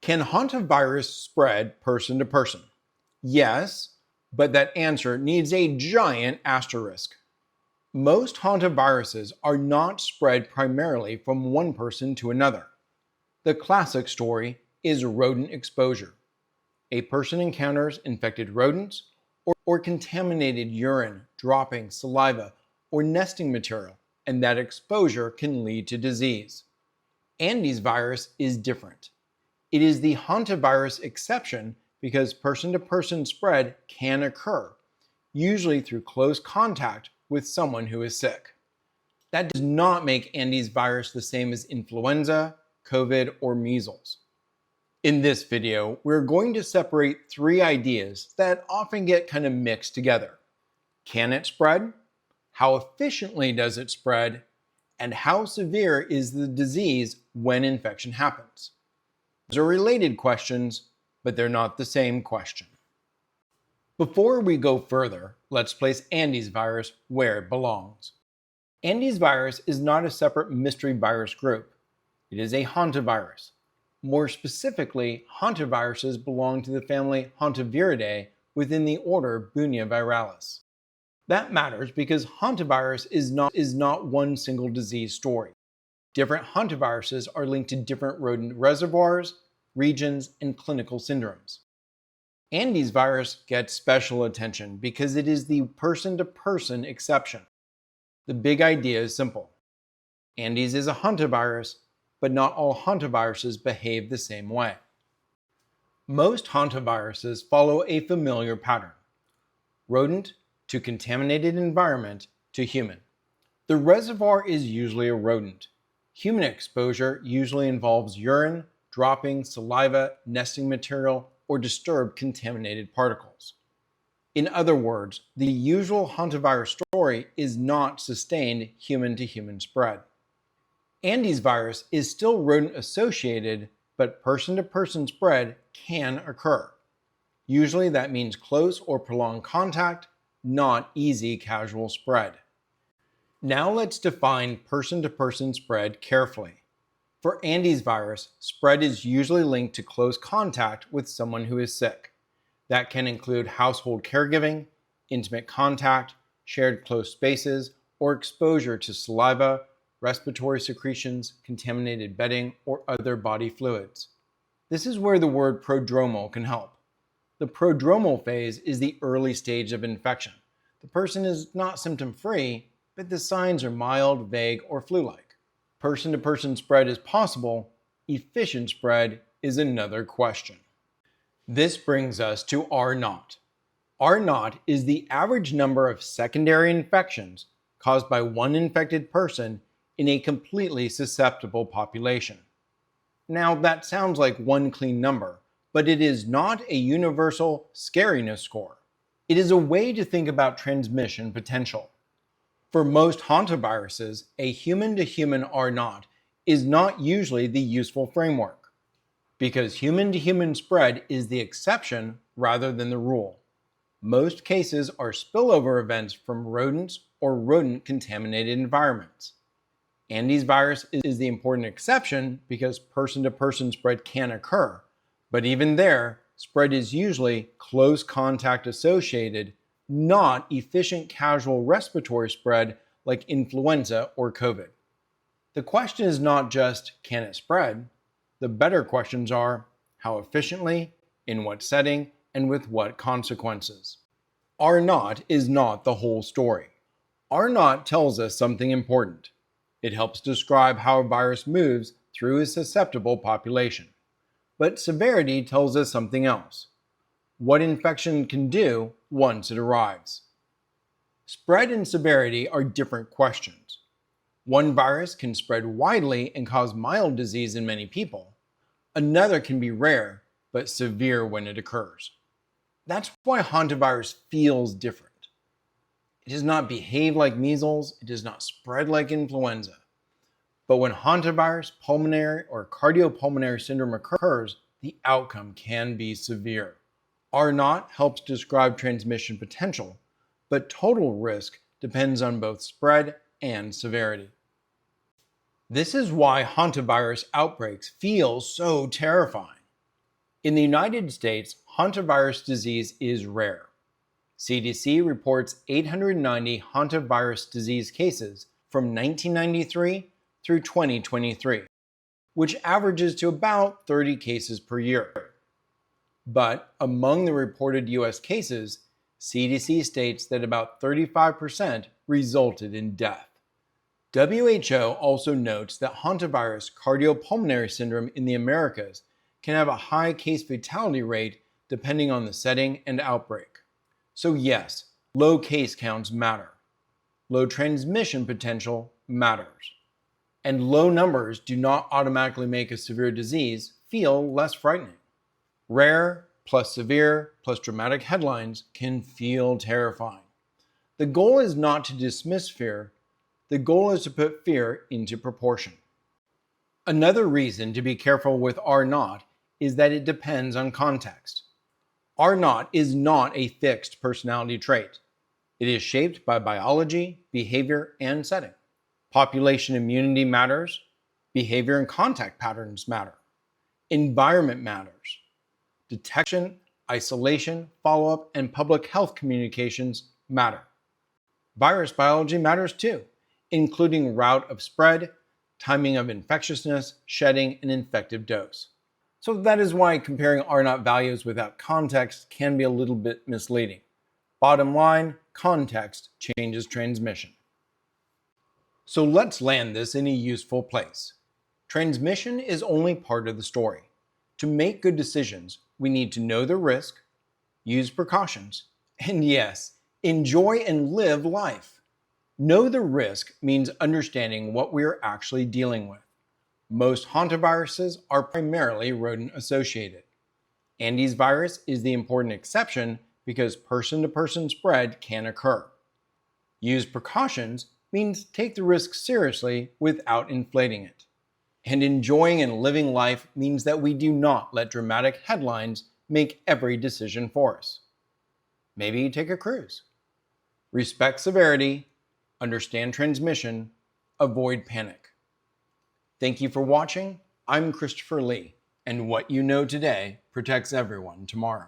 Can hantavirus spread person to person? Yes, but that answer needs a giant asterisk. Most hantaviruses are not spread primarily from one person to another. The classic story is rodent exposure. A person encounters infected rodents or contaminated urine, dropping, saliva, or nesting material, and that exposure can lead to disease. Andes virus is different. It is the hantavirus exception because person-to-person spread can occur, usually through close contact with someone who is sick. That does not make Andes virus the same as influenza, COVID, or measles. In this video, we're going to separate three ideas that often get kind of mixed together. Can it spread? How efficiently does it spread? And how severe is the disease when infection happens? Those are related questions, but they're not the same question. Before we go further, let's place Andes virus where it belongs. Andes virus is not a separate mystery virus group. It is a hantavirus. More specifically, hantaviruses belong to the family Hantaviridae within the order Bunyiaviralis. That matters because hantavirus is not one single disease story. Different hantaviruses are linked to different rodent reservoirs, regions, and clinical syndromes. Andes virus gets special attention because it is the person-to-person exception. The big idea is simple. Andes is a hantavirus, but not all hantaviruses behave the same way. Most hantaviruses follow a familiar pattern: rodent to contaminated environment to human. The reservoir is usually a rodent. Human exposure usually involves urine, dropping, saliva, nesting material, or disturbed contaminated particles. In other words, the usual hantavirus story is not sustained human-to-human spread. Andes virus is still rodent-associated, but person-to-person spread can occur. Usually that means close or prolonged contact, not easy casual spread. Now let's define person-to-person spread carefully. For Andes virus, spread is usually linked to close contact with someone who is sick. That can include household caregiving, intimate contact, shared close spaces, or exposure to saliva, respiratory secretions, contaminated bedding, or other body fluids. This is where the word prodromal can help. The prodromal phase is the early stage of infection. The person is not symptom-free, but the signs are mild, vague, or flu-like. Person-to-person spread is possible. Efficient spread is another question. This brings us to R0. R0 is the average number of secondary infections caused by one infected person in a completely susceptible population. Now, that sounds like one clean number, but it is not a universal scariness score. It is a way to think about transmission potential. For most hantaviruses, a human-to-human R0 is not usually the useful framework, because human-to-human spread is the exception rather than the rule. Most cases are spillover events from rodents or rodent-contaminated environments. Andes virus is the important exception because person-to-person spread can occur, but even there, spread is usually close contact associated, not efficient casual respiratory spread like influenza or COVID. The question is not just, can it spread? The better questions are, how efficiently, in what setting, and with what consequences? R0 is not the whole story. R0 tells us something important. It helps describe how a virus moves through a susceptible population. But severity tells us something else: what infection can do once it arrives. Spread and severity are different questions. One virus can spread widely and cause mild disease in many people. Another can be rare, but severe when it occurs. That's why hantavirus feels different. It does not behave like measles, it does not spread like influenza. But when hantavirus, pulmonary, or cardiopulmonary syndrome occurs, the outcome can be severe. R0 helps describe transmission potential, but total risk depends on both spread and severity. This is why hantavirus outbreaks feel so terrifying. In the United States, hantavirus disease is rare. CDC reports 890 hantavirus disease cases from 1993 through 2023, which averages to about 30 cases per year. But among the reported US cases, CDC states that about 35% resulted in death. WHO also notes that hantavirus cardiopulmonary syndrome in the Americas can have a high case fatality rate depending on the setting and outbreak. So yes, low case counts matter. Low transmission potential matters. And low numbers do not automatically make a severe disease feel less frightening. Rare plus severe plus dramatic headlines can feel terrifying. The goal is not to dismiss fear. The goal is to put fear into proportion. Another reason to be careful with R naught is that it depends on context. R naught is not a fixed personality trait. It is shaped by biology, behavior, and setting. Population immunity matters. Behavior and contact patterns matter. Environment matters. Detection, isolation, follow-up, and public health communications matter. Virus biology matters too, including route of spread, timing of infectiousness, shedding, and infective dose. So that is why comparing R naught values without context can be a little bit misleading. Bottom line, context changes transmission. So let's land this in a useful place. Transmission is only part of the story. To make good decisions, we need to know the risk, use precautions, and yes, enjoy and live life. Know the risk means understanding what we are actually dealing with. Most hantaviruses are primarily rodent-associated. Andes virus is the important exception because person-to-person spread can occur. Use precautions means take the risk seriously without inflating it. And enjoying and living life means that we do not let dramatic headlines make every decision for us. Maybe take a cruise. Respect severity, understand transmission, avoid panic. Thank you for watching. I'm Christopher Lee, and what you know today protects everyone tomorrow.